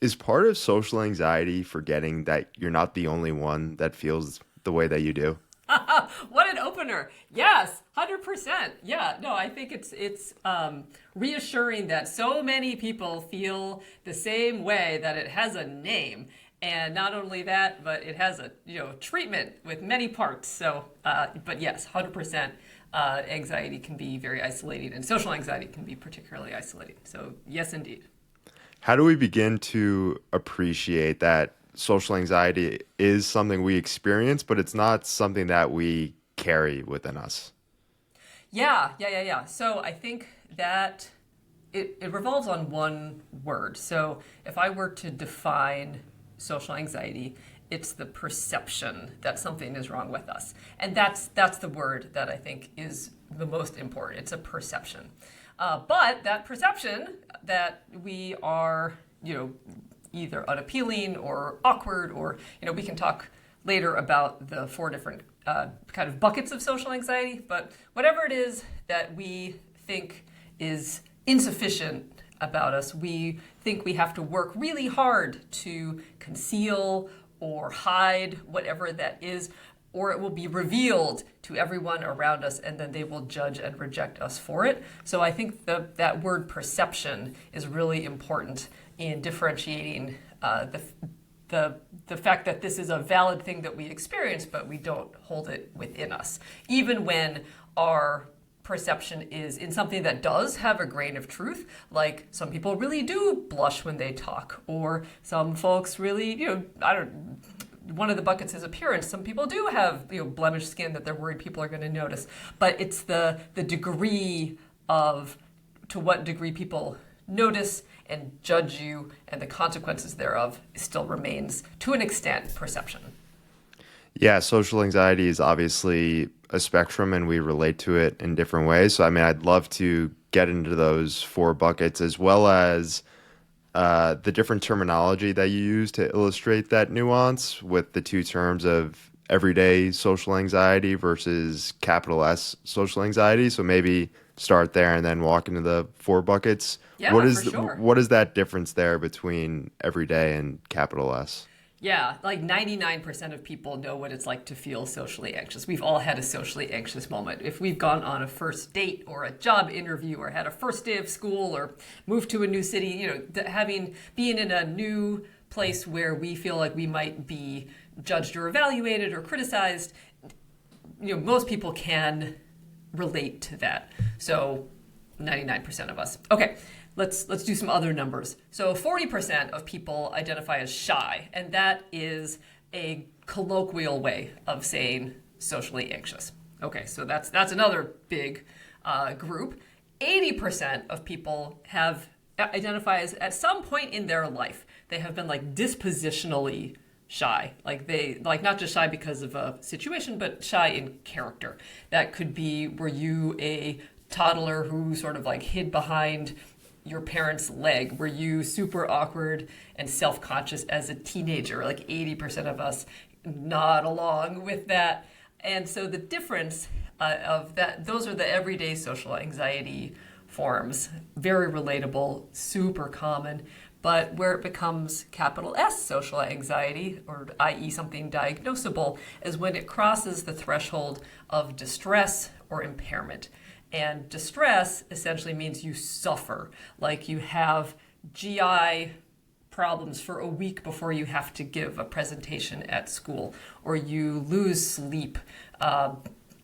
Is part of social anxiety forgetting that you're not the only one that feels the way that you do? What an opener. Yes, 100%. Yeah, no, I think it's reassuring that so many people feel the same way, that it has a name. And not only that, but it has a treatment with many parts. So, but yes, 100%. Anxiety can be very isolating, and social anxiety can be particularly isolating. So, yes, indeed. How do we begin to appreciate that social anxiety is something we experience, but it's not something that we carry within us? Yeah. So I think that it revolves on one word. So if I were to define social anxiety, it's the perception that something is wrong with us. And that's the word that I think is the most important. It's a perception. But that perception that we are, either unappealing or awkward, or, we can talk later about the four different kind of buckets of social anxiety. But whatever it is that we think is insufficient about us, we think we have to work really hard to conceal or hide whatever that is, or it will be revealed to everyone around us, and then they will judge and reject us for it. So I think that word perception is really important in differentiating the fact that this is a valid thing that we experience, but we don't hold it within us, even when our perception is in something that does have a grain of truth, like some people really do blush when they talk, or some folks really, I don't. One of the buckets is appearance. Some people do have blemished skin that they're worried people are going to notice, but it's the degree of to what degree people notice and judge you, and the consequences thereof still remains to an extent perception. Yeah, social anxiety is obviously a spectrum and we relate to it in different ways. So, I mean, I'd love to get into those four buckets as well as the different terminology that you use to illustrate that nuance with the two terms of everyday social anxiety versus capital S social anxiety. So maybe start there and then walk into the four buckets. Yeah, for sure. What is that difference there between everyday and capital S? Yeah, like 99% of people know what it's like to feel socially anxious. We've all had a socially anxious moment. If we've gone on a first date or a job interview or had a first day of school or moved to a new city, being in a new place where we feel like we might be judged or evaluated or criticized, most people can relate to that. So 99% of us. Okay. Let's do some other numbers. So 40% of people identify as shy, and that is a colloquial way of saying socially anxious. Okay, so that's another big group. 80% of people have identify as at some point in their life they have been like dispositionally shy, like not just shy because of a situation, but shy in character. That could be, were you a toddler who sort of like hid behind your parents' leg? Were you super awkward and self-conscious as a teenager? Like 80% of us nod along with that. And so the difference of that, those are the everyday social anxiety forms. Very relatable, super common. But where it becomes capital S social anxiety, or i.e. something diagnosable, is when it crosses the threshold of distress or impairment. And distress essentially means you suffer, like you have GI problems for a week before you have to give a presentation at school, or you lose sleep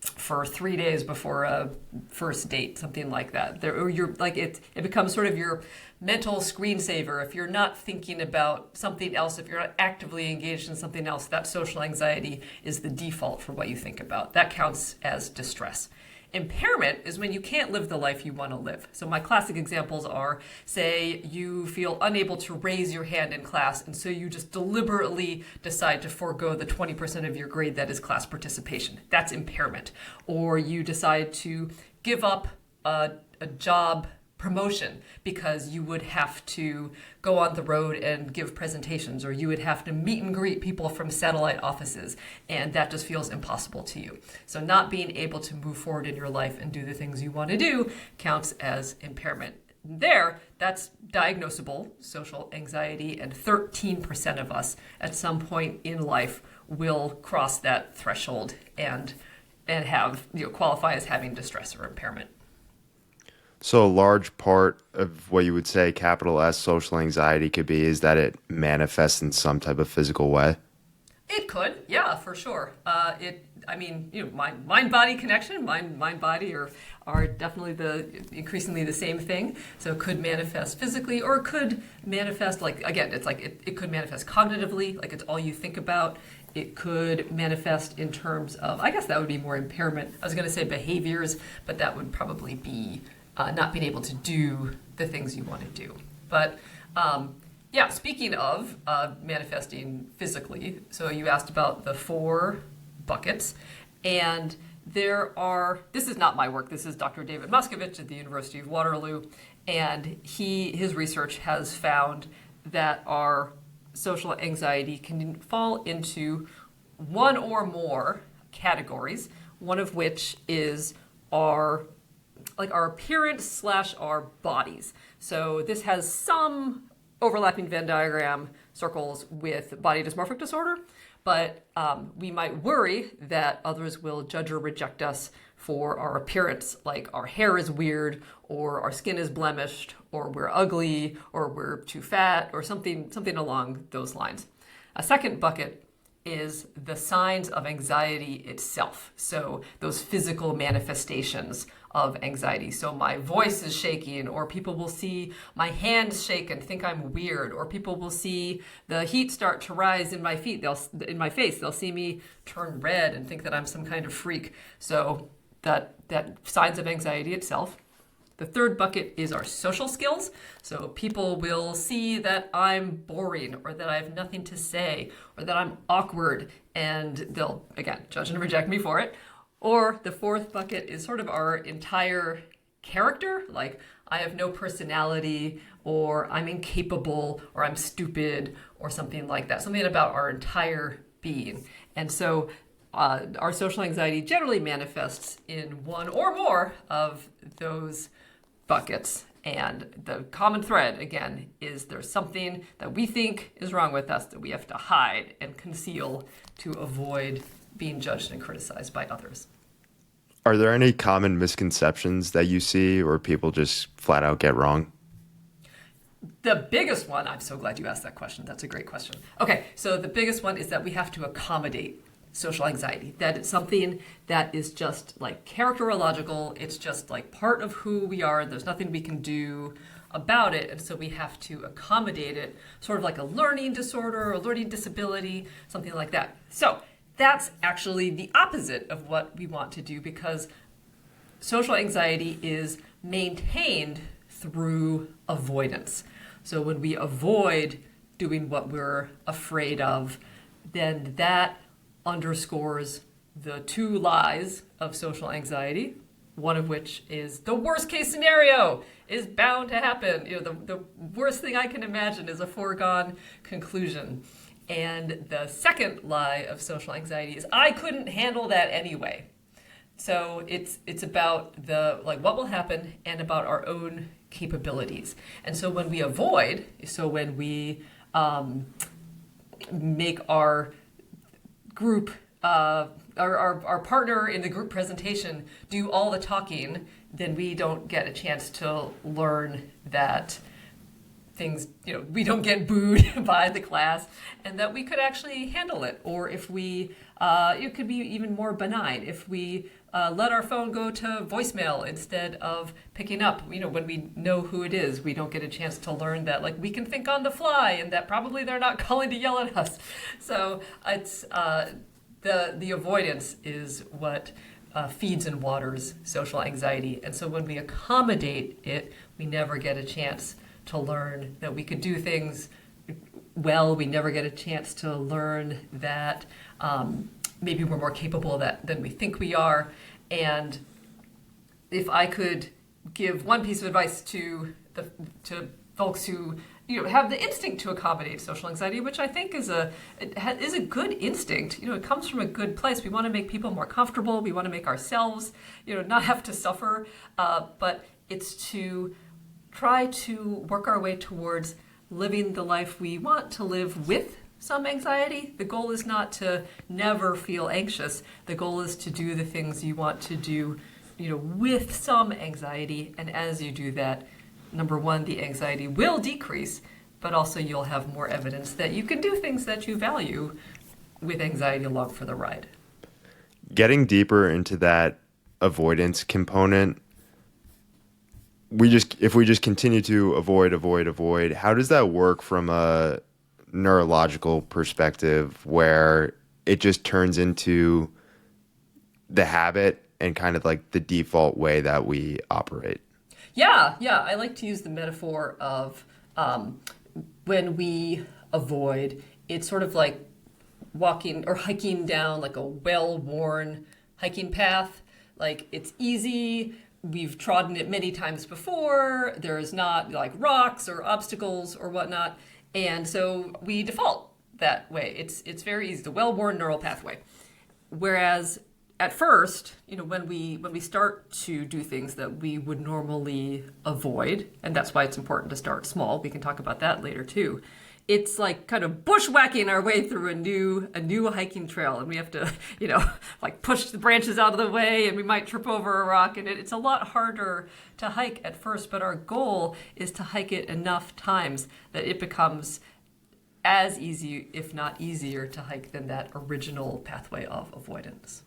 for 3 days before a first date, something like that. Or you're like it becomes sort of your mental screensaver. If you're not thinking about something else, if you're not actively engaged in something else, that social anxiety is the default for what you think about. That counts as distress. Impairment is when you can't live the life you want to live. So my classic examples are, say you feel unable to raise your hand in class, and so you just deliberately decide to forego the 20% of your grade that is class participation. That's impairment. Or you decide to give up a job promotion because you would have to go on the road and give presentations, or you would have to meet and greet people from satellite offices, and that just feels impossible to you. So not being able to move forward in your life and do the things you want to do counts as impairment. that's diagnosable social anxiety, and 13% of us at some point in life will cross that threshold and have qualify as having distress or impairment. So a large part of what you would say capital S social anxiety could be is that it manifests in some type of physical way. It could, yeah, for sure. I mean, mind-body connection, mind-body are definitely increasingly the same thing. So it could manifest physically, or it could manifest it could manifest cognitively, like it's all you think about. It could manifest in terms of, I guess that would be more impairment. I was going to say behaviors, but that would probably be not being able to do the things you want to do. But yeah, speaking of manifesting physically, so you asked about the 4 buckets, and this is not my work, this is Dr. David Moskovich at the University of Waterloo, and his research has found that our social anxiety can fall into one or more categories, one of which is our appearance / our bodies. So this has some overlapping Venn diagram circles with body dysmorphic disorder, but we might worry that others will judge or reject us for our appearance, like our hair is weird, or our skin is blemished, or we're ugly, or we're too fat, or something along those lines. A second bucket is the signs of anxiety itself. So those physical manifestations of anxiety. So my voice is shaking, or people will see my hands shake and think I'm weird, or people will see the heat start to rise in my face. They'll see me turn red and think that I'm some kind of freak. So that signs of anxiety itself. The third bucket is our social skills. So people will see that I'm boring, or that I have nothing to say, or that I'm awkward, and they'll, again, judge and reject me for it. Or the fourth bucket is sort of our entire character, like I have no personality, or I'm incapable, or I'm stupid, or something like that, something about our entire being. And so our social anxiety generally manifests in one or more of those buckets. And the common thread, again, is there's something that we think is wrong with us that we have to hide and conceal to avoid being judged and criticized by others. Are there any common misconceptions that you see or people just flat out get wrong? The biggest one, I'm so glad you asked that question. That's a great question. Okay, so the biggest one is that we have to accommodate social anxiety, that it's something that is just like characterological, it's just like part of who we are, there's nothing we can do about it, and so we have to accommodate it, sort of like a learning disorder or learning disability, something like that. So that's actually the opposite of what we want to do, because social anxiety is maintained through avoidance. So when we avoid doing what we're afraid of, then that underscores the 2 lies of social anxiety, one of which is the worst case scenario is bound to happen. The worst thing I can imagine is a foregone conclusion. And the second lie of social anxiety is I couldn't handle that anyway. So it's about what will happen and about our own capabilities. And so when we avoid, when we make our group, our partner in the group presentation do all the talking, then we don't get a chance to learn that things, we don't get booed by the class, and that we could actually handle it. Or if we, it could be even more benign. If we let our phone go to voicemail instead of picking up, when we know who it is, we don't get a chance to learn that, we can think on the fly, and that probably they're not calling to yell at us. So it's the avoidance is what feeds and waters social anxiety. And so when we accommodate it, we never get a chance to learn that we could do things well. We never get a chance to learn that maybe we're more capable of that than we think we are. And if I could give one piece of advice to folks who have the instinct to accommodate social anxiety, which I think is a good instinct. It comes from a good place. We want to make people more comfortable. We want to make ourselves, not have to suffer. But it's to try to work our way towards living the life we want to live with some anxiety. The goal is not to never feel anxious. The goal is to do the things you want to do, with some anxiety. And as you do that, number one, the anxiety will decrease, but also you'll have more evidence that you can do things that you value with anxiety along for the ride. Getting deeper into that avoidance component, if we just continue to avoid, how does that work from a neurological perspective where it just turns into the habit and kind of like the default way that we operate? Yeah. I like to use the metaphor of when we avoid, it's sort of like walking or hiking down like a well-worn hiking path. Like it's easy. We've trodden it many times before. There's not like rocks or obstacles or whatnot. And so we default that way. It's very easy, the well-worn neural pathway. Whereas at first, when we start to do things that we would normally avoid, and that's why it's important to start small. We can talk about that later too. It's like kind of bushwhacking our way through a new hiking trail, and we have to, like push the branches out of the way, and we might trip over a rock, and it's a lot harder to hike at first, but our goal is to hike it enough times that it becomes as easy, if not easier, to hike than that original pathway of avoidance.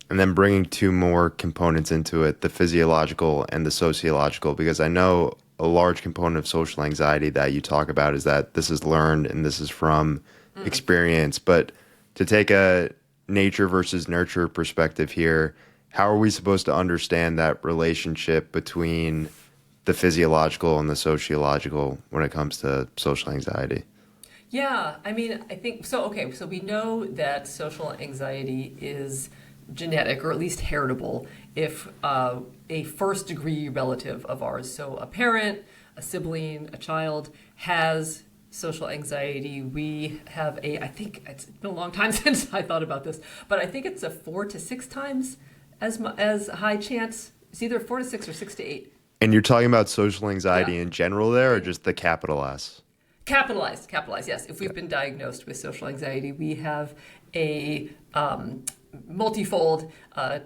And then bringing two more components into it, the physiological and the sociological, because I know a large component of social anxiety that you talk about is that this is learned and this is from experience. But to take a nature versus nurture perspective here, how are we supposed to understand that relationship between the physiological and the sociological when it comes to social anxiety? Yeah, I mean, I think so. Okay, so we know that social anxiety is genetic or at least heritable if a first degree relative of ours, so a parent, a sibling, a child, has social anxiety. We have I think it's been a long time since I thought about this, but I think it's a 4 to 6 times as high chance. It's either 4 to 6 or 6 to 8. And you're talking about social anxiety Yeah. in general there, or just the capital S? Capitalized, yes. If we've been diagnosed with social anxiety, we have a multifold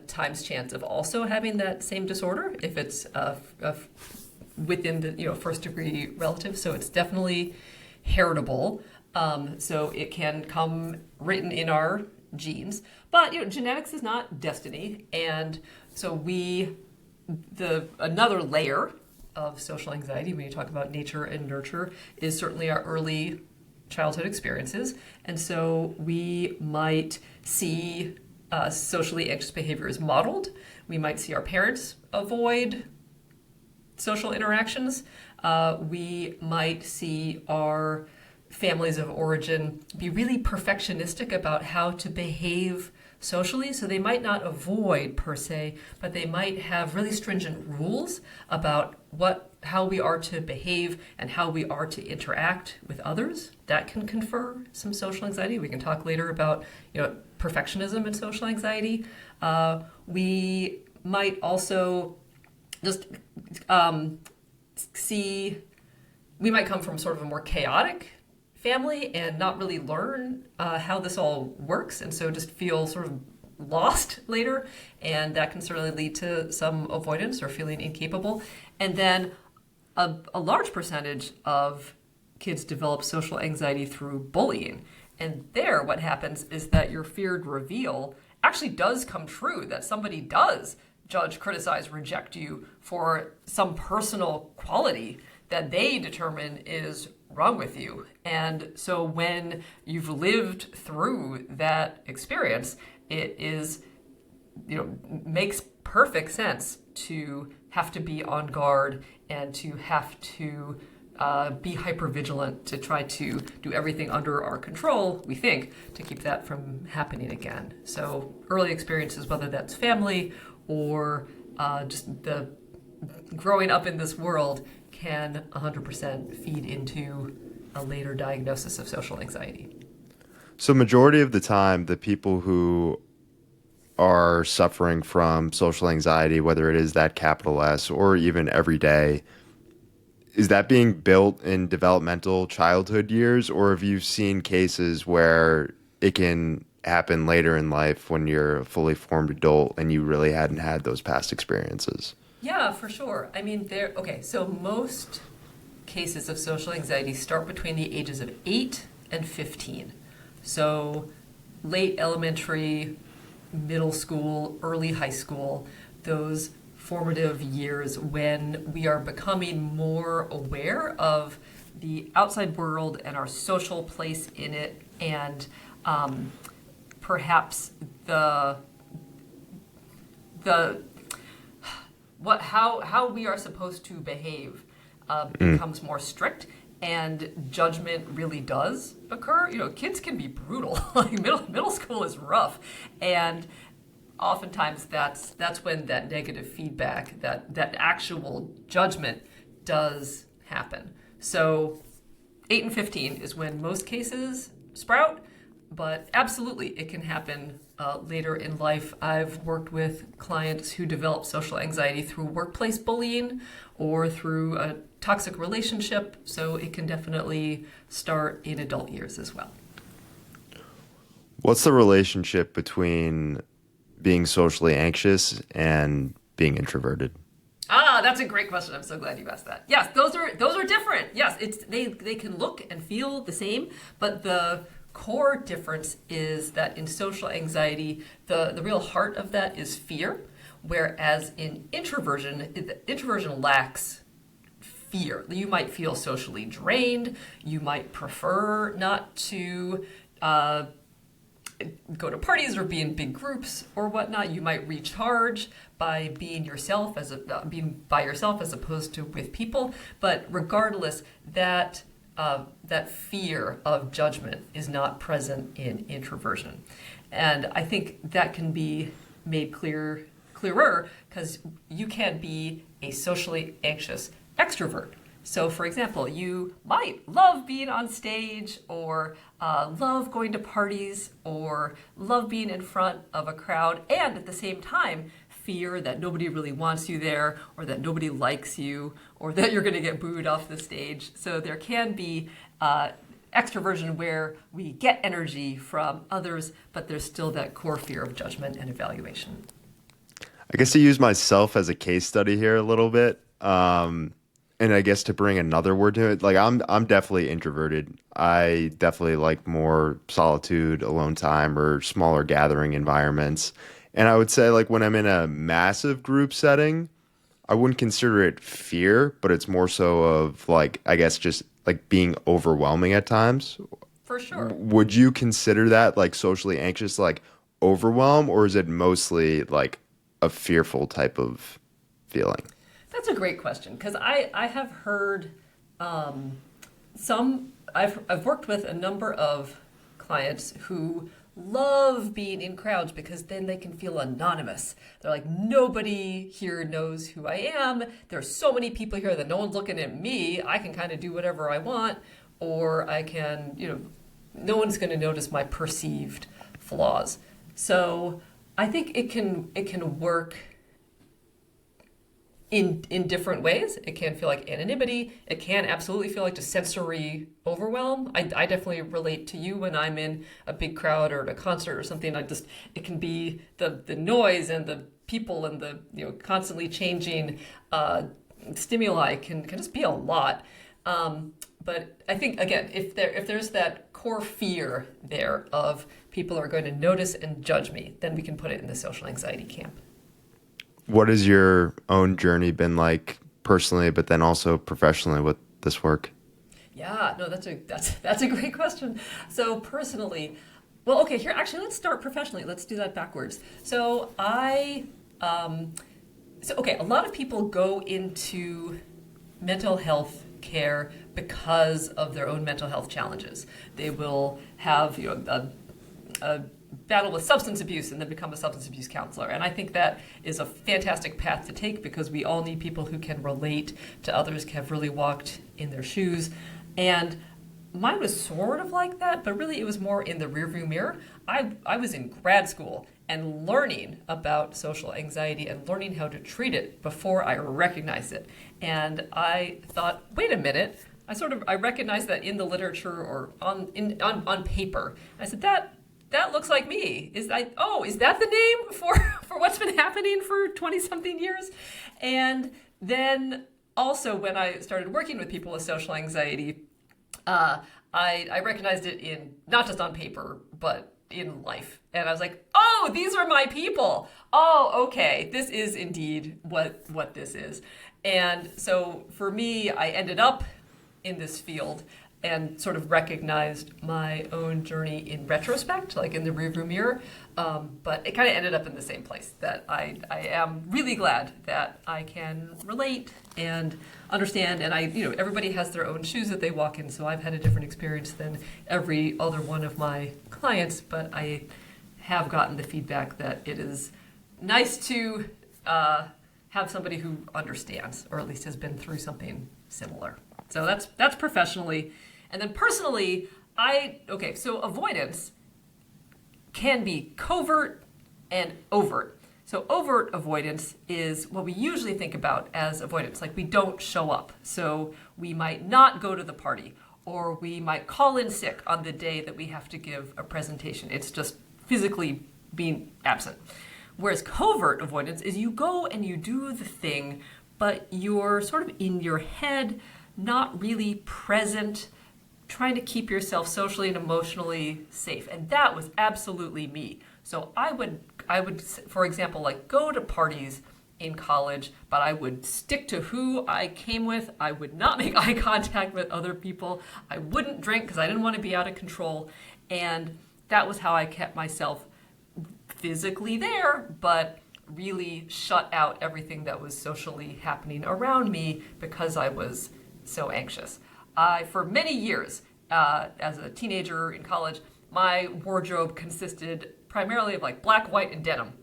times chance of also having that same disorder if it's within the first degree relative. So it's definitely heritable. So it can come written in our genes, but genetics is not destiny, and so another layer of social anxiety when you talk about nature and nurture is certainly our early childhood experiences, and so we might see socially anxious behavior is modeled. We might see our parents avoid social interactions. We might see our families of origin be really perfectionistic about how to behave socially. So they might not avoid per se, but they might have really stringent rules about how we are to behave and how we are to interact with others. That can confer some social anxiety. We can talk later about perfectionism and social anxiety. We might also just we might come from sort of a more chaotic family and not really learn how this all works, and so just feel sort of lost later, and that can certainly lead to some avoidance or feeling incapable. And then a large percentage of kids develop social anxiety through bullying, and there what happens is that your feared reveal actually does come true, that somebody does judge, criticize, reject you for some personal quality that they determine is wrong with you. And so when you've lived through that experience, it makes perfect sense to have to be on guard and to have to be hypervigilant to try to do everything under our control, we think, to keep that from happening again. So early experiences, whether that's family or just the growing up in this world, can 100% feed into a later diagnosis of social anxiety. So majority of the time, the people who are suffering from social anxiety, whether it is that capital S or even every day, is that being built in developmental childhood years, or have you seen cases where it can happen later in life when you're a fully formed adult and you really hadn't had those past experiences? Yeah, for sure. I mean, okay, so most cases of social anxiety start between the ages of 8 and 15. So late elementary, middle school, early high school, those formative years when we are becoming more aware of the outside world and our social place in it, and perhaps the how we are supposed to behave becomes more strict, and judgment really does occur. You know, kids can be brutal. Like middle school is rough, and oftentimes that's when that negative feedback, that actual judgment does happen. So 8 and 15 is when most cases sprout, but absolutely it can happen later in life. I've worked with clients who develop social anxiety through workplace bullying or through a toxic relationship, so it can definitely start in adult years as well. What's the relationship between being socially anxious and being introverted? Ah, that's a great question. I'm so glad you asked that. Yes, those are different. Yes, they can look and feel the same, but the core difference is that in social anxiety, the real heart of that is fear, whereas in introversion lacks fear. You might feel socially drained. You might prefer not to go to parties or be in big groups or whatnot. You might recharge by being yourself being by yourself as opposed to with people. But regardless, that fear of judgment is not present in introversion, and I think that can be made clearer because you can be a socially anxious extrovert. So, for example, you might love being on stage or love going to parties or love being in front of a crowd, and at the same time fear that nobody really wants you there or that nobody likes you or that you're going to get booed off the stage. So there can be extroversion where we get energy from others, but there's still that core fear of judgment and evaluation. I guess to use myself as a case study here a little bit, and I guess to bring another word to it, like I'm definitely introverted. I definitely like more solitude, alone time, or smaller gathering environments. And I would say like when I'm in a massive group setting, I wouldn't consider it fear, but it's more so of like I guess just like being overwhelming at times. For sure. Would you consider that like socially anxious, like overwhelm, or is it mostly like a fearful type of feeling? That's a great question because I have heard I've worked with a number of clients who love being in crowds because then they can feel anonymous. They're like, nobody here knows who I am. There's so many people here that no one's looking at me. I can kind of do whatever I want, or I can, no one's going to notice my perceived flaws. So I think it can work in different ways. It can feel like anonymity. It can absolutely feel like just sensory overwhelm. I definitely relate to you when I'm in a big crowd or at a concert or something. It can be the noise and the people and the constantly changing stimuli can just be a lot. But I think again, if there's that core fear there of people are going to notice and judge me, then we can put it in the social anxiety camp. What has your own journey been like personally, but then also professionally with this work? Yeah, no, that's a great question. So personally, well, okay, here actually let's start professionally. Let's do that backwards. So a lot of people go into mental health care because of their own mental health challenges. They will have a battle with substance abuse and then become a substance abuse counselor. And I think that is a fantastic path to take because we all need people who can relate to others, have really walked in their shoes. And Mine was sort of like that, but really it was more in the rearview mirror. I was in grad school and learning about social anxiety and learning how to treat it before I recognized it. And I thought, wait a minute, I recognized that in the literature or on paper. I said that looks like me. Is that the name for for what's been happening for 20 something years? And then also when I started working with people with social anxiety, uh, I recognized it in not just on paper, but in life. And I was like, oh, these are my people. Oh, okay, this is indeed what this is. And so for me, I ended up in this field and sort of recognized my own journey in retrospect, like in the rearview mirror. But it kind of ended up in the same place that I am really glad that I can relate and understand. And everybody has their own shoes that they walk in. So I've had a different experience than every other one of my clients, but I have gotten the feedback that it is nice to have somebody who understands, or at least has been through something similar. So that's professionally. And then personally, so avoidance can be covert and overt. So overt avoidance is what we usually think about as avoidance, like we don't show up. So we might not go to the party, or we might call in sick on the day that we have to give a presentation. It's just physically being absent. Whereas covert avoidance is you go and you do the thing, but you're sort of in your head, not really present, trying to keep yourself socially and emotionally safe. And that was absolutely me. So I would, for example, like go to parties in college, but I would stick to who I came with. I would not make eye contact with other people. I wouldn't drink because I didn't want to be out of control. And that was how I kept myself physically there, but really shut out everything that was socially happening around me because I was so anxious. For many years, as a teenager in college, my wardrobe consisted primarily of like black, white, and denim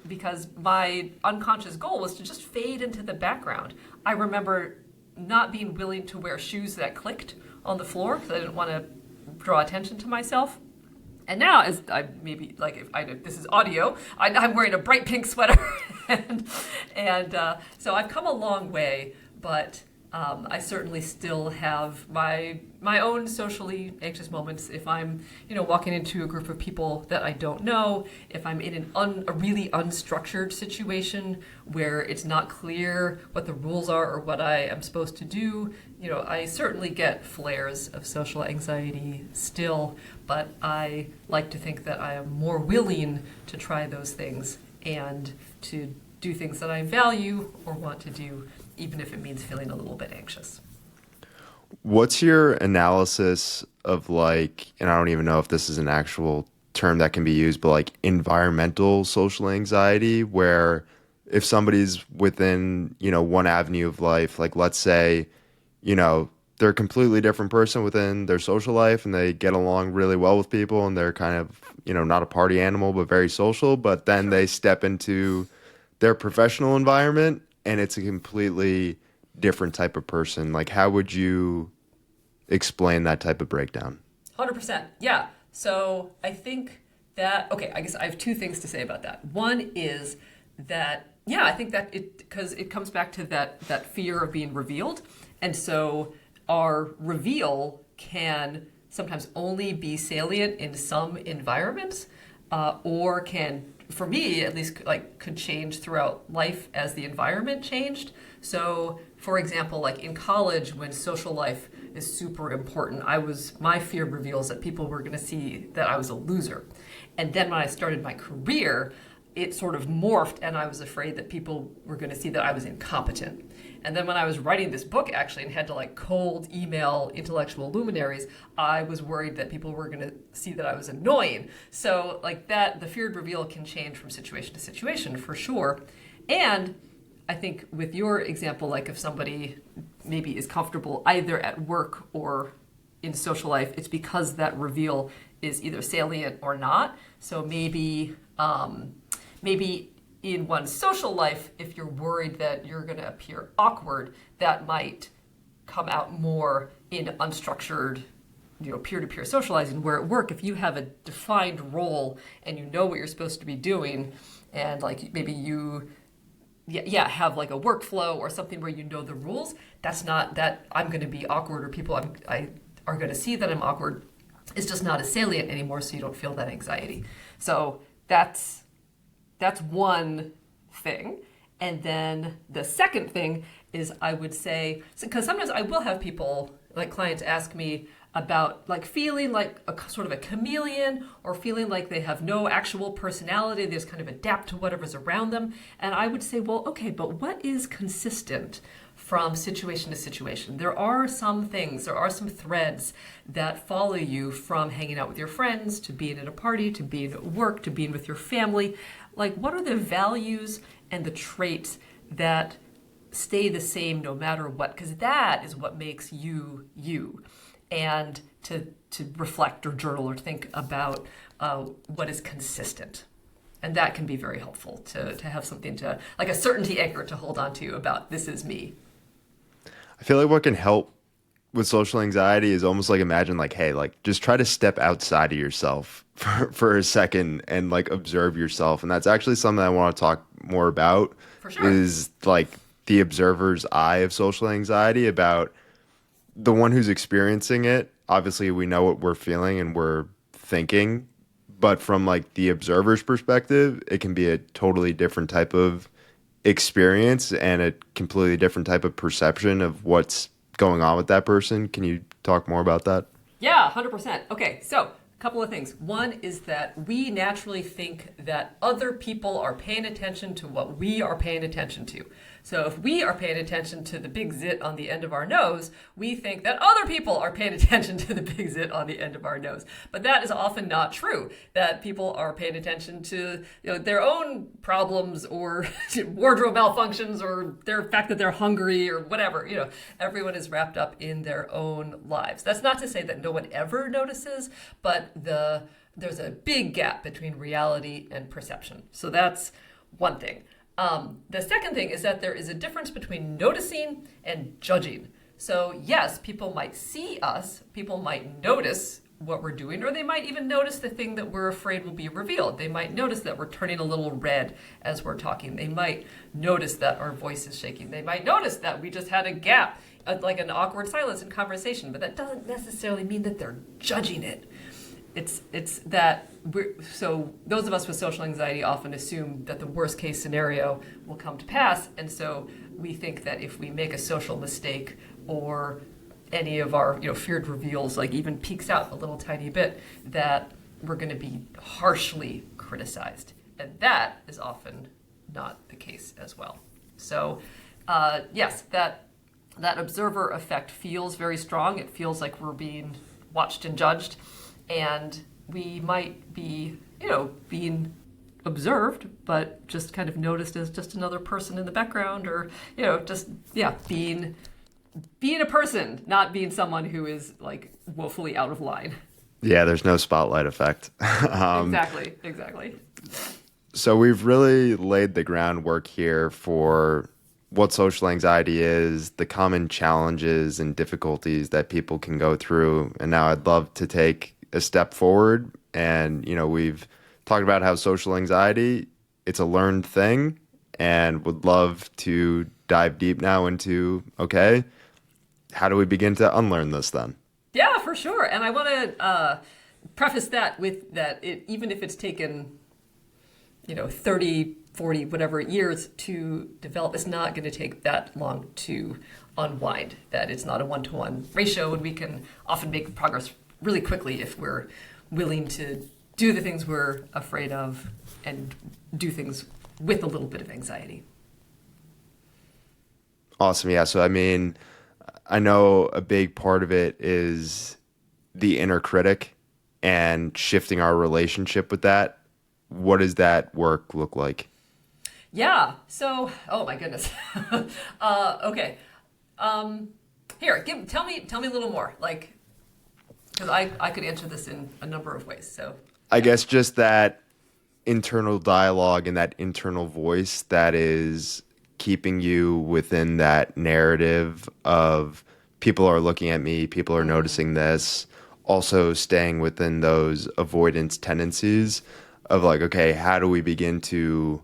because my unconscious goal was to just fade into the background. I remember not being willing to wear shoes that clicked on the floor because I didn't want to draw attention to myself. And now, as I maybe like, if this is audio, I'm wearing a bright pink sweater, and so I've come a long way, but I certainly still have my own socially anxious moments. If I'm walking into a group of people that I don't know, if I'm in a really unstructured situation where it's not clear what the rules are or what I am supposed to do, I certainly get flares of social anxiety still, but I like to think that I am more willing to try those things and to do things that I value or want to do, even if it means feeling a little bit anxious. What's your analysis of like, and I don't even know if this is an actual term that can be used, but like environmental social anxiety, where if somebody's within, one avenue of life, like let's say, they're a completely different person within their social life and they get along really well with people and they're kind of, not a party animal, but very social, but then they step into their professional environment and it's a completely different type of person. Like, how would you explain that type of breakdown? 100%. Yeah. So I think that, okay, I guess I have two things to say about that. One is that, yeah, I think that because it comes back to that fear of being revealed. And so our reveal can sometimes only be salient in some environments, or can, for me at least, like could change throughout life as the environment changed. So for example, like in college when social life is super important, my fear reveals that people were going to see that I was a loser. And then when I started my career, it sort of morphed and I was afraid that people were going to see that I was incompetent. And then when I was writing this book actually and had to like cold email intellectual luminaries, I was worried that people were going to see that I was annoying. So like that, the feared reveal can change from situation to situation for sure. And I think with your example, like if somebody maybe is comfortable either at work or in social life, it's because that reveal is either salient or not. So maybe in one's social life, if you're worried that you're going to appear awkward, that might come out more in unstructured peer-to-peer socializing, where at work, if you have a defined role and you know what you're supposed to be doing, and like maybe you have like a workflow or something where you know the rules, that's not that I'm going to be awkward or people I are going to see that I'm awkward. It's just not as salient anymore, so you don't feel that anxiety. So that's one thing. And then the second thing is, I would say, because sometimes I will have people, like clients, ask me about like feeling like a sort of a chameleon, or feeling like they have no actual personality, they just kind of adapt to whatever's around them. And I would say, well, okay, but what is consistent from situation to situation? There are some things, there are some threads that follow you from hanging out with your friends, to being at a party, to being at work, to being with your family. Like, what are the values and the traits that stay the same no matter what? Because that is what makes you you. And to reflect or journal or think about what is consistent. And that can be very helpful to have something to, like a certainty anchor to hold on to about, this is me. I feel like what can help with social anxiety is almost like, imagine like, hey, like just try to step outside of yourself for a second and like observe yourself. And that's actually something I want to talk more about, For sure. is like the observer's eye of social anxiety, about the one who's experiencing it. Obviously, we know what we're feeling and we're thinking, but from like the observer's perspective, it can be a totally different type of experience and a completely different type of perception of what's going on with that person. Can you talk more about that? Yeah, 100%. Okay, so a couple of things. One is that we naturally think that other people are paying attention to what we are paying attention to. So if we are paying attention to the big zit on the end of our nose, we think that other people are paying attention to the big zit on the end of our nose. But that is often not true. That people are paying attention to their own problems, or wardrobe malfunctions, or their fact that they're hungry, or whatever. Everyone is wrapped up in their own lives. That's not to say that no one ever notices, but there's a big gap between reality and perception. So that's one thing. The second thing is that there is a difference between noticing and judging. So yes, people might see us, people might notice what we're doing, or they might even notice the thing that we're afraid will be revealed. They might notice that we're turning a little red as we're talking. They might notice that our voice is shaking. They might notice that we just had a gap, like an awkward silence in conversation, but that doesn't necessarily mean that they're judging it. It's that so those of us with social anxiety often assume that the worst case scenario will come to pass, and so we think that if we make a social mistake, or any of our feared reveals like even peeks out a little tiny bit, that we're going to be harshly criticized, and that is often not the case as well. So yes, that observer effect feels very strong. It feels like we're being watched and judged. And we might be, being observed, but just kind of noticed as just another person in the background, or, being a person, not being someone who is like woefully out of line. Yeah, there's no spotlight effect. Exactly. So we've really laid the groundwork here for what social anxiety is, the common challenges and difficulties that people can go through. And now I'd love to take a step forward, and we've talked about how social anxiety, it's a learned thing, and would love to dive deep now into, okay, how do we begin to unlearn this then? Yeah, for sure. And I want to preface that with that even if it's taken 30, 40, whatever years to develop, it's not going to take that long to unwind. That it's not a one-to-one ratio, and we can often make progress really quickly if we're willing to do the things we're afraid of, and do things with a little bit of anxiety. Awesome. Yeah. So, I mean, I know a big part of it is the inner critic and shifting our relationship with that. What does that work look like? Yeah. So, oh my goodness. Okay. Here, tell me a little more. Like, because I could answer this in a number of ways. So I guess just that internal dialogue and that internal voice that is keeping you within that narrative of, people are looking at me, people are noticing this, also staying within those avoidance tendencies of like, okay, how do we begin to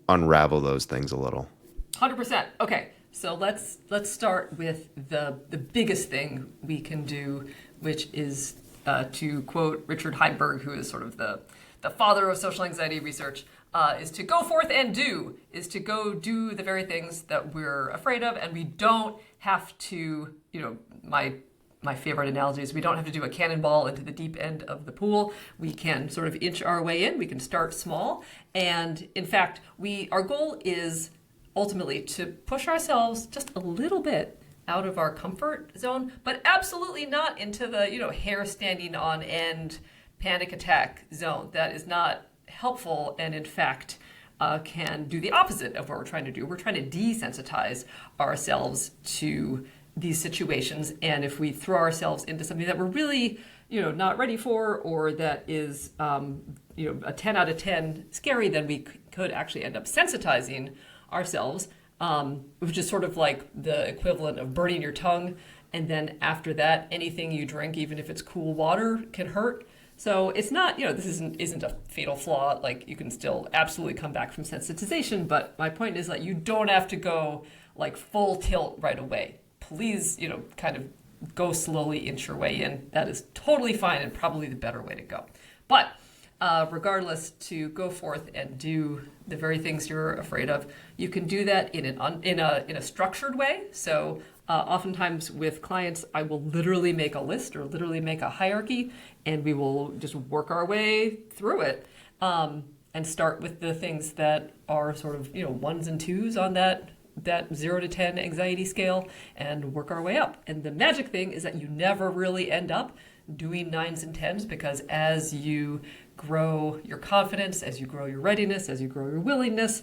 unravel those things a little? 100%. Okay, so let's start with the biggest thing we can do, which is to quote Richard Heinberg, who is sort of the father of social anxiety research, is to go forth and do, is to go do the very things that we're afraid of, and we don't have to, my favorite analogy is we don't have to do a cannonball into the deep end of the pool. We can sort of inch our way in. We can start small. And in fact, our goal is ultimately to push ourselves just a little bit out of our comfort zone, but absolutely not into the, hair standing on end panic attack zone. That is not helpful, and in fact, can do the opposite of what we're trying to do. We're trying to desensitize ourselves to these situations, and if we throw ourselves into something that we're really, not ready for, or that is, a 10 out of 10 scary, then we could actually end up sensitizing ourselves, which is sort of like the equivalent of burning your tongue, and then after that, anything you drink, even if it's cool water, can hurt. So it's not, this isn't a fatal flaw. Like, you can still absolutely come back from sensitization, but my point is that you don't have to go like full tilt right away. Please, kind of go slowly, inch your way in. That is totally fine and probably the better way to go. But regardless, to go forth and do the very things you're afraid of, you can do that in a structured way. So oftentimes with clients, I will literally make a list or literally make a hierarchy, and we will just work our way through it, and start with the things that are sort of ones and twos on that 0 to 10 anxiety scale, and work our way up. And the magic thing is that you never really end up doing 9s and 10s, because as you grow your confidence, as you grow your readiness, as you grow your willingness,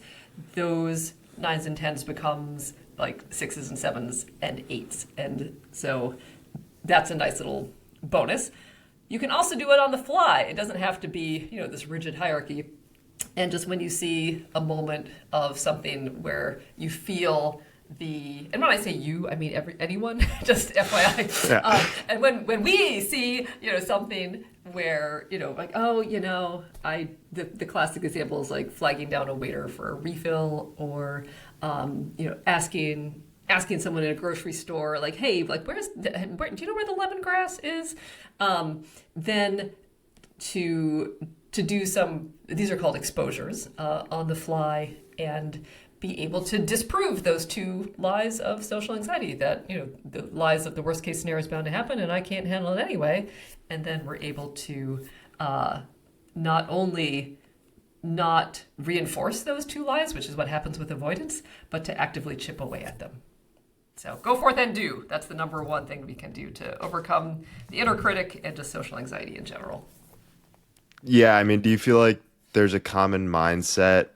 those 9s and 10s becomes like 6s and 7s and 8s. And so that's a nice little bonus. You can also do it on the fly. It doesn't have to be, this rigid hierarchy. And just when you see a moment of something where you feel and when I say you, I mean anyone, just FYI. Yeah. And when we see, something where, like, the classic example is like flagging down a waiter for a refill, or, asking someone in a grocery store, like, hey, like, do you know where the lemongrass is? Then to do these are called exposures, on the fly, and be able to disprove those two lies of social anxiety, that, the lies of the worst case scenario is bound to happen and I can't handle it anyway. And then we're able to not only not reinforce those two lies, which is what happens with avoidance, but to actively chip away at them. So go forth and do. That's the number one thing we can do to overcome the inner critic and just social anxiety in general. Yeah, I mean, do you feel like there's a common mindset?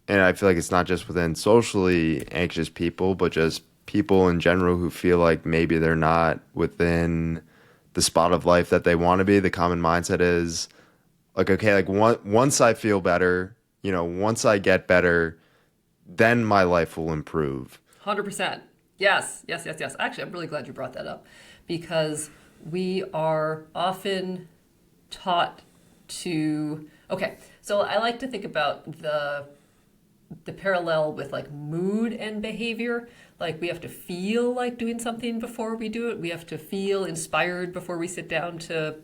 And I feel like it's not just within socially anxious people, but just people in general who feel like maybe they're not within the spot of life that they want to be. The common mindset is like, okay, like once I feel better, once I get better, then my life will improve. 100%. Yes. Actually, I'm really glad you brought that up, because we are often taught to, okay, so I like to think about the parallel with like mood and behavior. Like, we have to feel like doing something before we do it. We have to feel inspired before we sit down to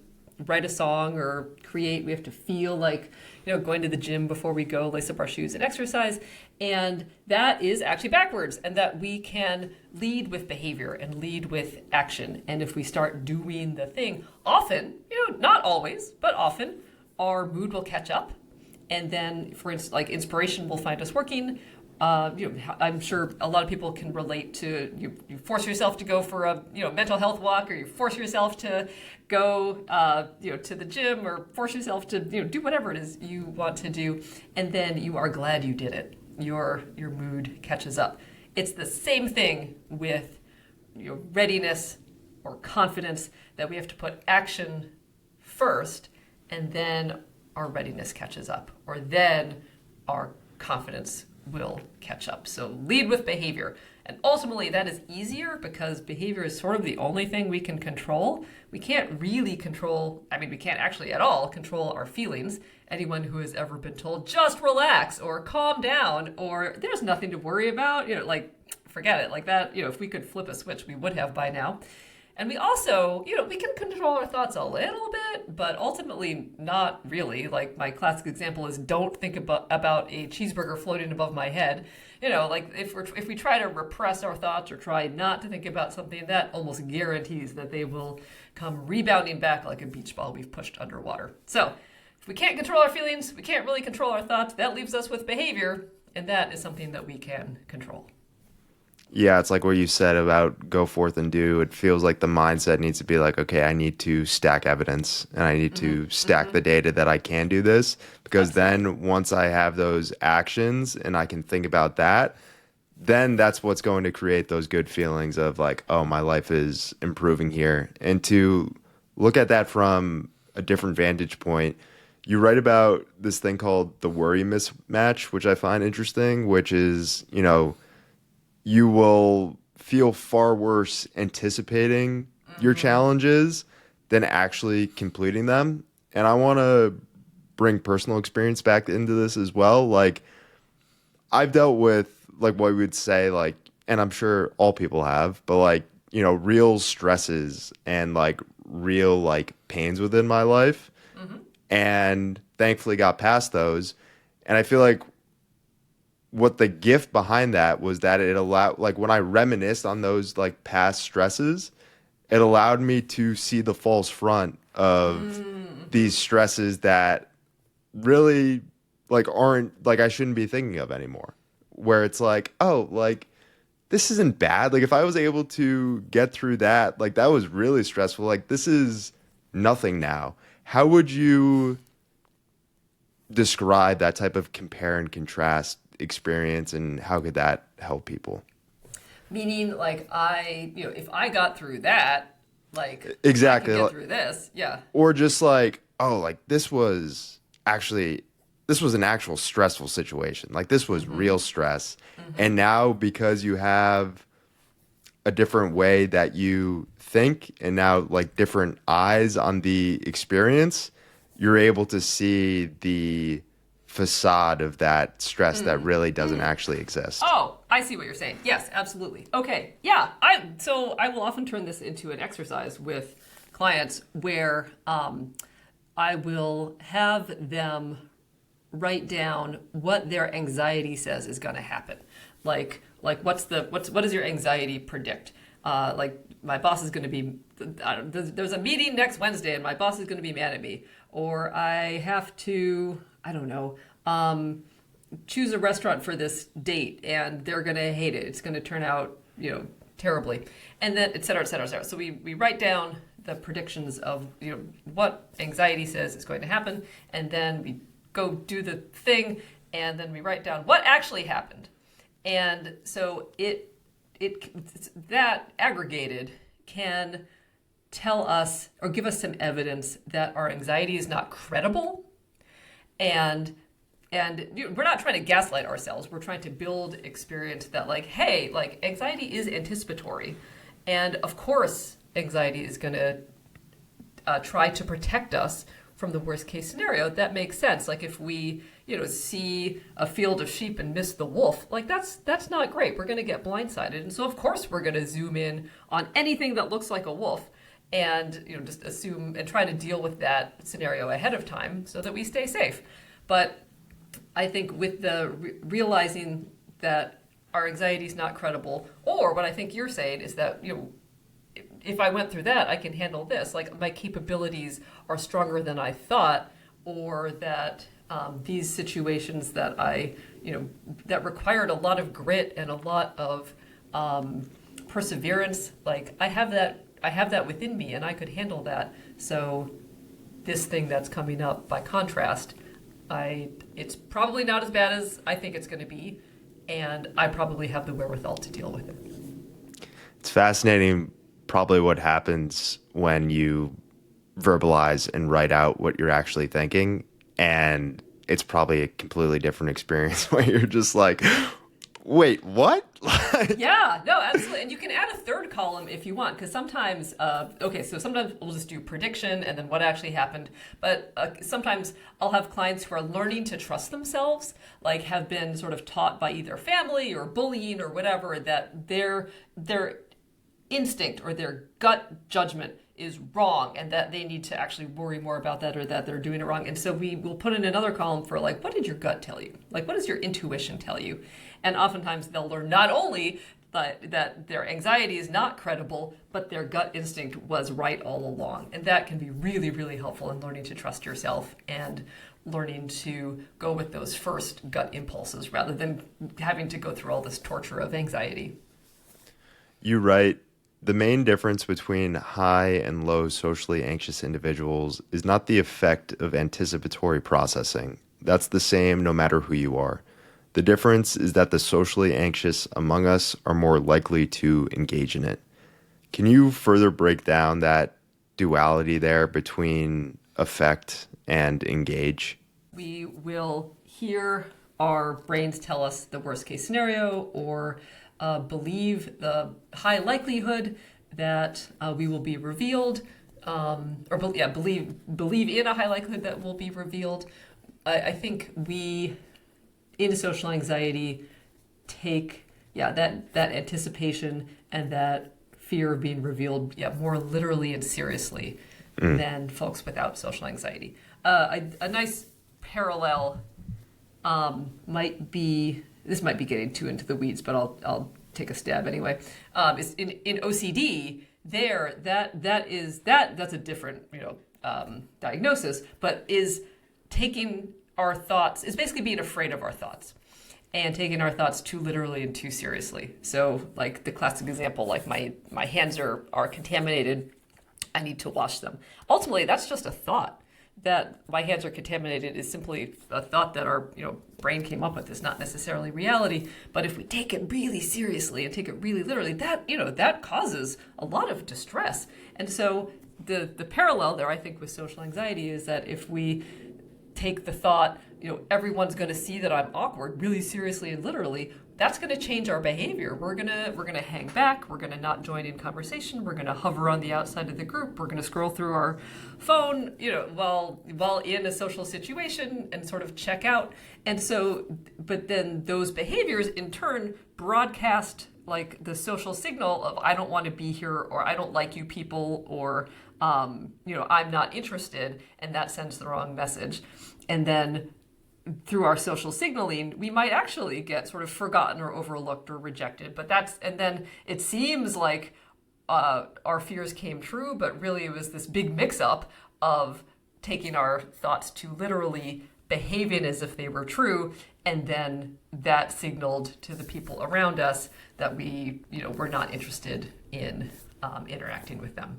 write a song or create. We have to feel like, going to the gym before we go lace up our shoes and exercise. And that is actually backwards, and that we can lead with behavior and lead with action. And if we start doing the thing, often, not always, but often, our mood will catch up. And then, for instance, like, inspiration will find us working. I'm sure a lot of people can relate to, you force yourself to go for a mental health walk, or you force yourself to go to the gym, or force yourself to do whatever it is you want to do, and then you are glad you did it. Your mood catches up. It's the same thing with readiness or confidence, that we have to put action first, and then our readiness catches up, or then our confidence will catch up. So lead with behavior. And ultimately, that is easier because behavior is sort of the only thing we can control. We can't really control, I mean, we can't actually at all control our feelings. Anyone who has ever been told, just relax or calm down or there's nothing to worry about, like, forget it. Like that, if we could flip a switch, we would have by now. And we also, we can control our thoughts a little bit, but ultimately not really. Like my classic example is don't think about a cheeseburger floating above my head. Like if we try to repress our thoughts or try not to think about something, that almost guarantees that they will come rebounding back like a beach ball we've pushed underwater. So if we can't control our feelings, we can't really control our thoughts. That leaves us with behavior, and that is something that we can control. Yeah, it's like what you said about go forth and do. It feels like the mindset needs to be like, okay, I need to stack evidence and I need to stack the data that I can do this, because then once I have those actions and I can think about that, then that's what's going to create those good feelings of like, oh, my life is improving here. And to look at that from a different vantage point, you write about this thing called the worry mismatch, which I find interesting, which is, you will feel far worse anticipating your challenges than actually completing them. And I want to bring personal experience back into this as well. Like I've dealt with like what we would say like, and I'm sure all people have, but like, real stresses and like real like pains within my life, and thankfully got past those. And I feel like what the gift behind that was that it allowed, like when I reminisced on those like past stresses, it allowed me to see the false front of these stresses that really like aren't like I shouldn't be thinking of anymore. Where it's like, oh, like this isn't bad. Like if I was able to get through that, like that was really stressful. Like this is nothing now. How would you describe that type of compare and contrast experience, and how could that help people? Meaning, like if I got through that, like Exactly. I can get through this. Yeah. Or just like, oh, like this was an actual stressful situation. Like this was real stress. And now because you have a different way that you think and now like different eyes on the experience, you're able to see the facade of that stress that really doesn't actually exist. Oh, I see what you're saying. Yes, absolutely. Okay. Yeah. So I will often turn this into an exercise with clients where I will have them write down what their anxiety says is going to happen. Like what does your anxiety predict? Like my boss is going to be, there's a meeting next Wednesday and my boss is going to be mad at me, or I have to, I don't know, choose a restaurant for this date and they're going to hate it. It's going to turn out, terribly, and then et cetera, et cetera, et cetera. So we write down the predictions of, what anxiety says is going to happen, and then we go do the thing, and then we write down what actually happened. And so it that aggregated can tell us or give us some evidence that our anxiety is not credible, and we're not trying to gaslight ourselves. We're trying to build experience that like, hey, like anxiety is anticipatory, and of course anxiety is going to try to protect us from the worst case scenario. That makes sense. Like if we, see a field of sheep and miss the wolf, like that's not great. We're going to get blindsided. And so of course we're going to zoom in on anything that looks like a wolf and, just assume and try to deal with that scenario ahead of time so that we stay safe. But I think with the realizing that our anxiety is not credible, or what I think you're saying is that, if I went through that, I can handle this. Like my capabilities are stronger than I thought, or that these situations that that required a lot of grit and a lot of perseverance, like I have that within me, and I could handle that. So this thing that's coming up, by contrast, it's probably not as bad as I think it's going to be, and I probably have the wherewithal to deal with it. It's fascinating probably what happens when you verbalize and write out what you're actually thinking, and it's probably a completely different experience where you're just like, Wait, what? Yeah, no, absolutely. And you can add a third column if you want, because sometimes, so sometimes we'll just do prediction and then what actually happened. But sometimes I'll have clients who are learning to trust themselves, like have been sort of taught by either family or bullying or whatever that their instinct or their gut judgment is wrong and that they need to actually worry more about that or that they're doing it wrong. And so we will put in another column for like, what did your gut tell you? Like, what does your intuition tell you? And oftentimes they'll learn not only that their anxiety is not credible, but their gut instinct was right all along. And that can be really, really helpful in learning to trust yourself and learning to go with those first gut impulses rather than having to go through all this torture of anxiety. You write, the main difference between high and low socially anxious individuals is not the effect of anticipatory processing. That's the same no matter who you are. The difference is that the socially anxious among us are more likely to engage in it. Can you further break down that duality there between affect and engage? We will hear our brains tell us the worst case scenario or believe the high likelihood that we will be revealed, believe in a high likelihood that will be revealed. I think we, in social anxiety, take that anticipation and that fear of being revealed more literally and seriously than folks without social anxiety. A nice parallel might be, this might be getting too into the weeds, but I'll take a stab anyway. Is in OCD, that's a different diagnosis, but is taking our thoughts, is basically being afraid of our thoughts and taking our thoughts too literally and too seriously. So like the classic example, like my hands are contaminated, I need to wash them. Ultimately, that's just a thought. That my hands are contaminated is simply a thought that our brain came up with. It's not necessarily reality. But if we take it really seriously and take it really literally, that causes a lot of distress. And so the parallel there, I think, with social anxiety is that if we take the thought, everyone's going to see that I'm awkward really seriously and literally, that's going to change our behavior. We're gonna hang back. We're gonna not join in conversation. We're gonna hover on the outside of the group. We're gonna scroll through our phone, while in a social situation and sort of check out. And so, but then those behaviors in turn broadcast like the social signal of I don't want to be here, or I don't like you people, or I'm not interested, and that sends the wrong message. And then through our social signaling, we might actually get sort of forgotten or overlooked or rejected. And then it seems like our fears came true, but really it was this big mix-up of taking our thoughts too literally, behaving as if they were true, and then that signaled to the people around us that we, were not interested in interacting with them.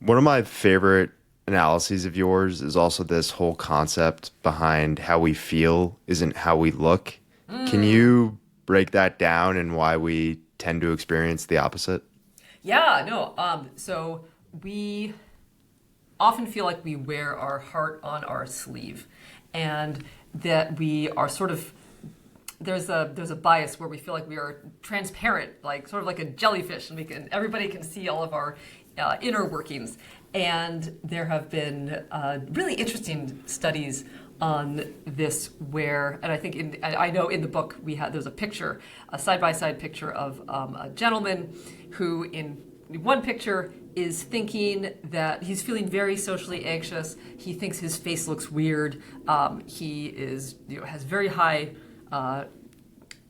One of my favorite analyses of yours is also this whole concept behind how we feel isn't how we look. Can you break that down and why we tend to experience the opposite? Yeah, no. So we often feel like we wear our heart on our sleeve, and that we are sort of there's a bias where we feel like we are transparent, like sort of like a jellyfish, and everybody can see all of our inner workings. And there have been really interesting studies on this and I think I know in the book there's a picture, a side-by-side picture of a gentleman who in one picture is thinking that he's feeling very socially anxious. He thinks his face looks weird. He has very high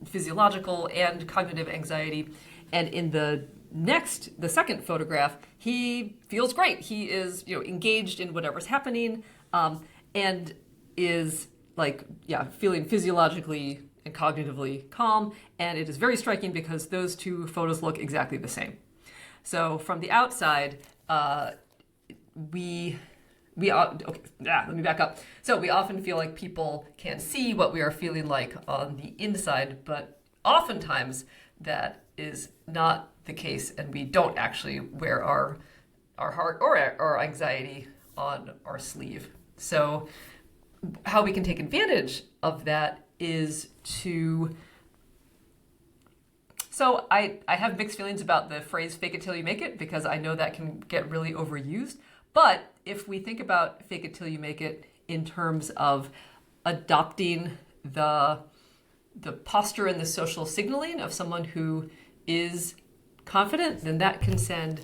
physiological and cognitive anxiety. And in the second photograph, he feels great. He is, engaged in whatever's happening, and is feeling physiologically and cognitively calm. And it is very striking because those two photos look exactly the same. So from the outside, let me back up. So we often feel like people can see what we are feeling like on the inside, but oftentimes that is not the case, and we don't actually wear our heart or our anxiety on our sleeve. So how we can take advantage of that is to So I have mixed feelings about the phrase fake it till you make it because I know that can get really overused. But if we think about fake it till you make it in terms of adopting the posture and the social signaling of someone who is confident, then that can send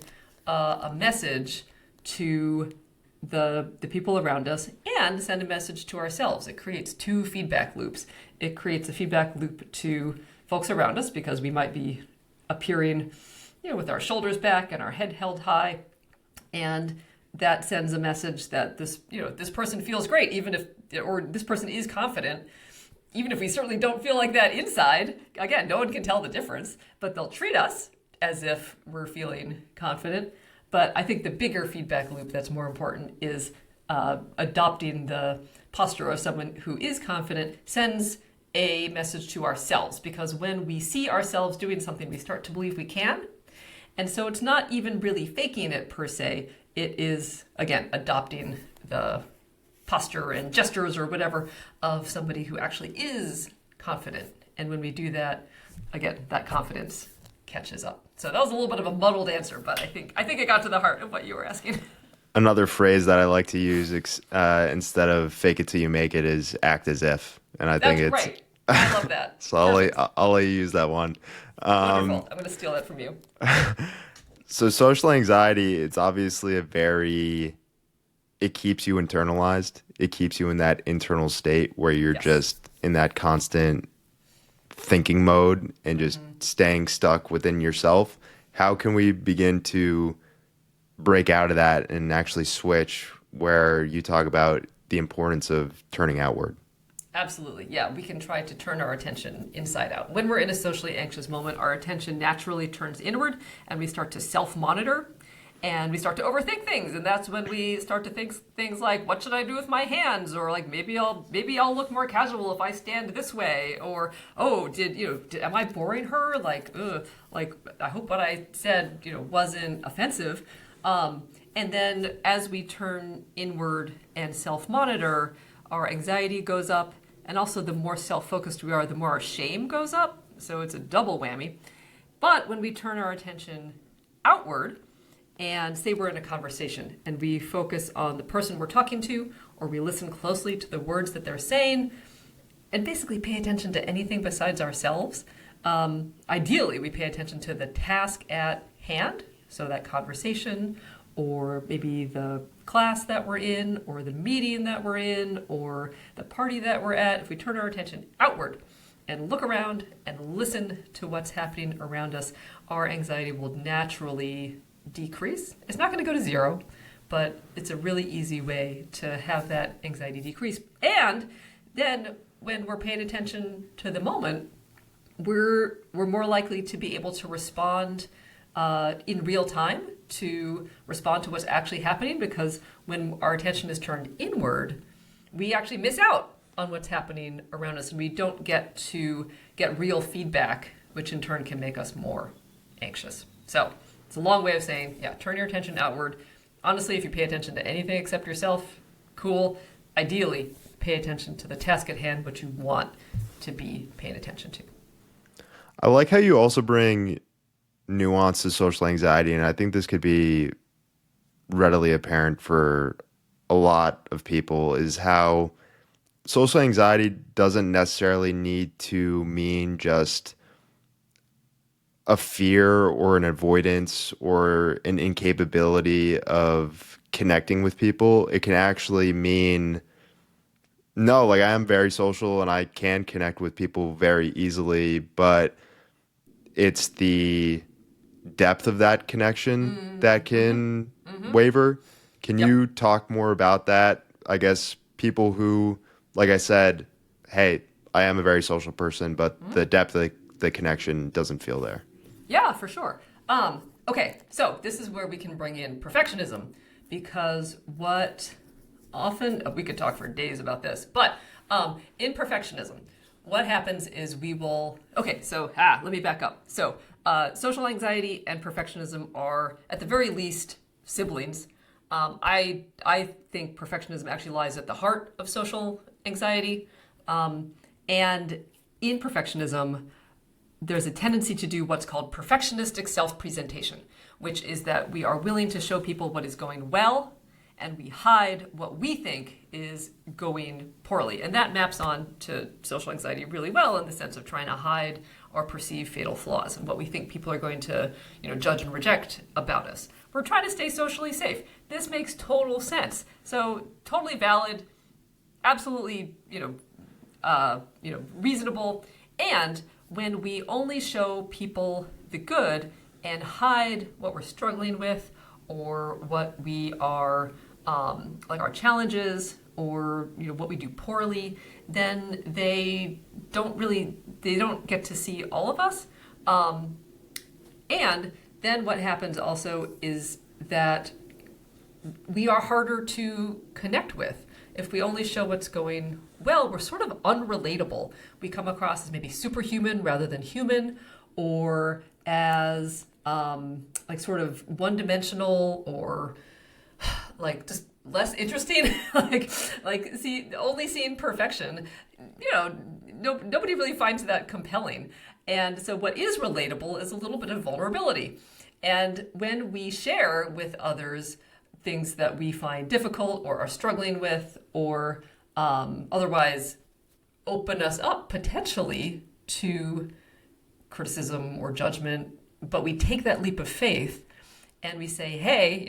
a message to the people around us and send a message to ourselves. It creates two feedback loops. It creates a feedback loop to folks around us because we might be appearing, with our shoulders back and our head held high, and that sends a message that this person feels great, or this person is confident, even if we certainly don't feel like that inside. Again, no one can tell the difference, but they'll treat us as if we're feeling confident. But I think the bigger feedback loop that's more important is adopting the posture of someone who is confident sends a message to ourselves, because when we see ourselves doing something, we start to believe we can. And so it's not even really faking it per se. It is, again, adopting the posture and gestures or whatever of somebody who actually is confident. And when we do that, again, that confidence catches up. So that was a little bit of a muddled answer, but I think it got to the heart of what you were asking. Another phrase that I like to use instead of fake it till you make it is act as if. And I think That's it's right. I love that. so Perfect. I'll let you use that one. Wonderful. I'm going to steal that from you. So social anxiety, it's obviously it keeps you internalized. It keeps you in that internal state where you're Yes. just in that constant thinking mode and just staying stuck within yourself. How can we begin to break out of that and actually switch where you talk about the importance of turning outward? Absolutely. Yeah, we can try to turn our attention inside out. When we're in a socially anxious moment, our attention naturally turns inward and we start to self-monitor and we start to overthink things. And that's when we start to think things like, what should I do with my hands? Or like, maybe I'll look more casual if I stand this way. Or, oh, am I boring her? Like, I hope what I said, wasn't offensive. And then as we turn inward and self-monitor, our anxiety goes up. And also, the more self-focused we are, the more our shame goes up. So it's a double whammy. But when we turn our attention outward and say we're in a conversation and we focus on the person we're talking to, or we listen closely to the words that they're saying, and basically pay attention to anything besides ourselves, ideally we pay attention to the task at hand, so that conversation, or maybe the class that we're in, or the meeting that we're in, or the party that we're at. If we turn our attention outward and look around and listen to what's happening around us, our anxiety will naturally decrease. It's not going to go to zero, but it's a really easy way to have that anxiety decrease. And then when we're paying attention to the moment, we're more likely to be able to respond in real time, to respond to what's actually happening, because when our attention is turned inward, we actually miss out on what's happening around us and we don't get to get real feedback, which in turn can make us more anxious. So it's a long way of saying, yeah, turn your attention outward. Honestly, if you pay attention to anything except yourself, cool. Ideally, pay attention to the task at hand, which you want to be paying attention to. I like how you also bring nuance to social anxiety, and I think this could be readily apparent for a lot of people, is how social anxiety doesn't necessarily need to mean just a fear or an avoidance or an incapability of connecting with people. It can actually mean, no, like I am very social and I can connect with people very easily, but it's the depth of that connection that can waver. Can Yep. you talk more about that? I guess people who, like I said, hey, I am a very social person, but the depth of the connection doesn't feel there. Yeah, for sure. Okay, so this is where we can bring in perfectionism, because what often, we could talk for days about this, but in perfectionism, what happens is let me back up. So social anxiety and perfectionism are, at the very least, siblings. I think perfectionism actually lies at the heart of social anxiety. And in perfectionism, there's a tendency to do what's called perfectionistic self-presentation, which is that we are willing to show people what is going well and we hide what we think is going poorly. And that maps on to social anxiety really well in the sense of trying to hide or perceive fatal flaws and what we think people are going to, judge and reject about us. We're trying to stay socially safe. This makes total sense. So totally valid, absolutely, reasonable. And when we only show people the good and hide what we're struggling with or what we are, like our challenges or what we do poorly, then they don't get to see all of us. And then what happens also is that we are harder to connect with. If we only show what's going well, we're sort of unrelatable. We come across as maybe superhuman rather than human, or as like sort of one-dimensional, or like just less interesting. Only seeing perfection. Nobody really finds that compelling. And so what is relatable is a little bit of vulnerability. And when we share with others things that we find difficult or are struggling with, or otherwise open us up potentially to criticism or judgment, but we take that leap of faith and we say, hey,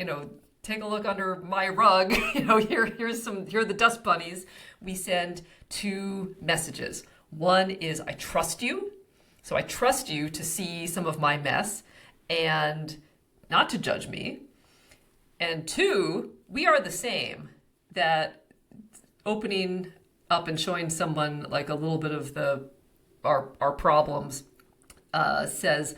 take a look under my rug, here are the dust bunnies. We send two messages. One is, I trust you. So I trust you to see some of my mess and not to judge me. And two, we are the same. That opening up and showing someone like a little bit of our problems says,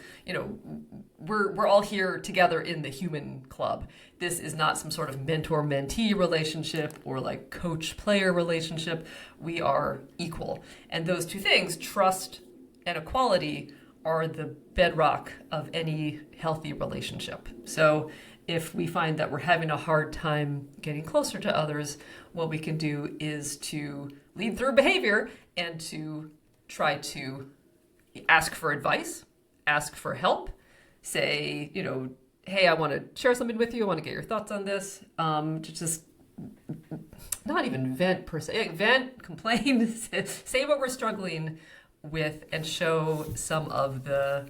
we're all here together in the human club. This is not some sort of mentor-mentee relationship or like coach-player relationship. We are equal. And those two things, trust and equality, are the bedrock of any healthy relationship. So if we find that we're having a hard time getting closer to others, what we can do is to lead through behavior and to try to ask for advice, ask for help, say, hey, I want to share something with you. I want to get your thoughts on this. To just not even vent per se, vent, complain, say what we're struggling with, and show some of the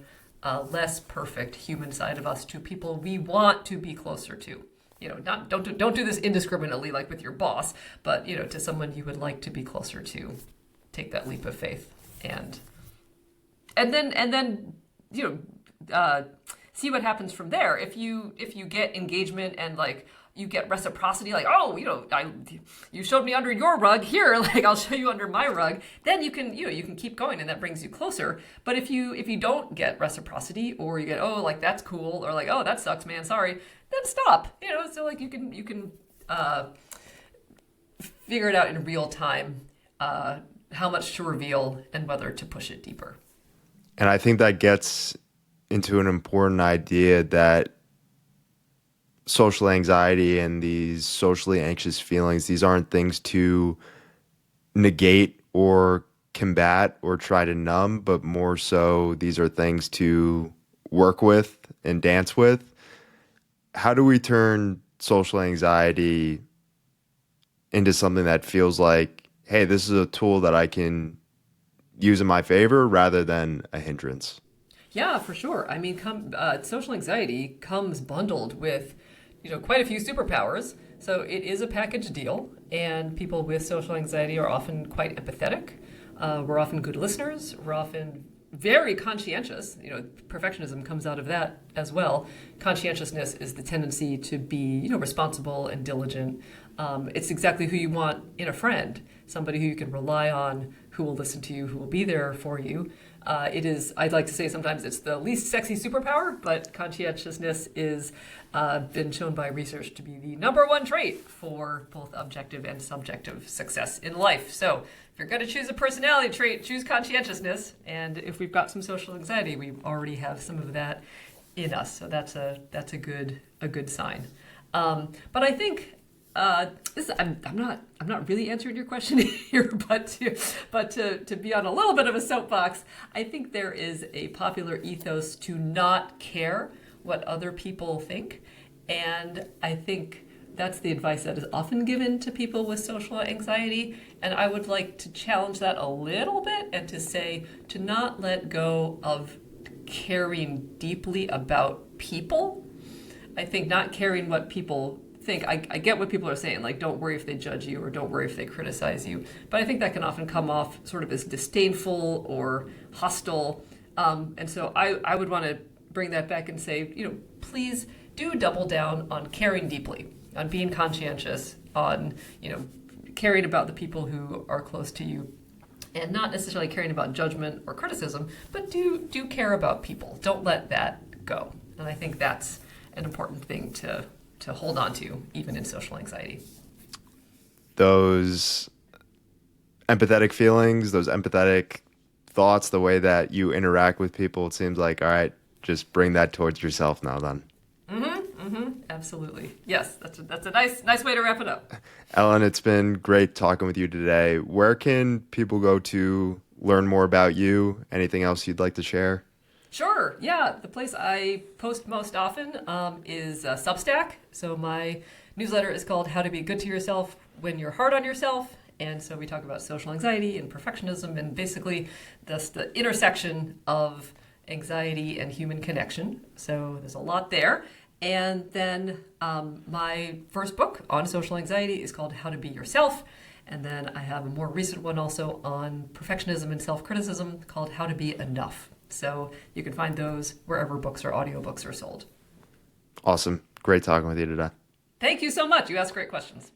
less perfect human side of us to people we want to be closer to. Don't do this indiscriminately like with your boss, but to someone you would like to be closer to. Take that leap of faith and then see what happens from there. If you get engagement and like you get reciprocity, like, oh, you showed me under your rug, here, like I'll show you under my rug, then you can keep going, and that brings you closer. But if you don't get reciprocity, or you get, oh, like that's cool, or like, oh, that sucks, man, sorry, then stop. So like you can figure it out in real time, how much to reveal and whether to push it deeper. And I think that gets into an important idea that social anxiety and these socially anxious feelings, these aren't things to negate or combat or try to numb, but more so these are things to work with and dance with. How do we turn social anxiety into something that feels like, hey, this is a tool that I can use in my favor rather than a hindrance? Yeah, for sure. I mean, social anxiety comes bundled with quite a few superpowers. So it is a package deal, and people with social anxiety are often quite empathetic. We're often good listeners. We're often very conscientious. Perfectionism comes out of that as well. Conscientiousness is the tendency to be, responsible and diligent. It's exactly who you want in a friend, somebody who you can rely on, who will listen to you, who will be there for you. I'd like to say sometimes it's the least sexy superpower, but conscientiousness is been shown by research to be the number one trait for both objective and subjective success in life. So if you're going to choose a personality trait, choose conscientiousness. And if we've got some social anxiety, we already have some of that in us. So that's a good sign. But I think I'm not really answering your question here, but to be on a little bit of a soapbox, I think there is a popular ethos to not care what other people think, and I think that's the advice that is often given to people with social anxiety. And I would like to challenge that a little bit and to say to not let go of caring deeply about people. I think not caring what people think. I get what people are saying, like don't worry if they judge you or don't worry if they criticize you. But I think that can often come off sort of as disdainful or hostile. And so I would want to bring that back and say, please do double down on caring deeply, on being conscientious, on, caring about the people who are close to you, and not necessarily caring about judgment or criticism, but do care about people. Don't let that go. And I think that's an important thing to hold on to, even in social anxiety. Those empathetic feelings, those empathetic thoughts, the way that you interact with people, it seems like, all right, just bring that towards yourself now then. Absolutely. Yes, that's a nice way to wrap it up. Ellen, it's been great talking with you today. Where can people go to learn more about you? Anything else you'd like to share? Sure. Yeah, the place I post most often is Substack. So my newsletter is called How to Be Good to Yourself When You're Hard on Yourself. And so we talk about social anxiety and perfectionism and basically that's the intersection of anxiety and human connection. So there's a lot there. And then my first book on social anxiety is called How to Be Yourself. And then I have a more recent one also on perfectionism and self-criticism called How to Be Enough. So you can find those wherever books or audiobooks are sold. Awesome. Great talking with you today. Thank you so much. You asked great questions.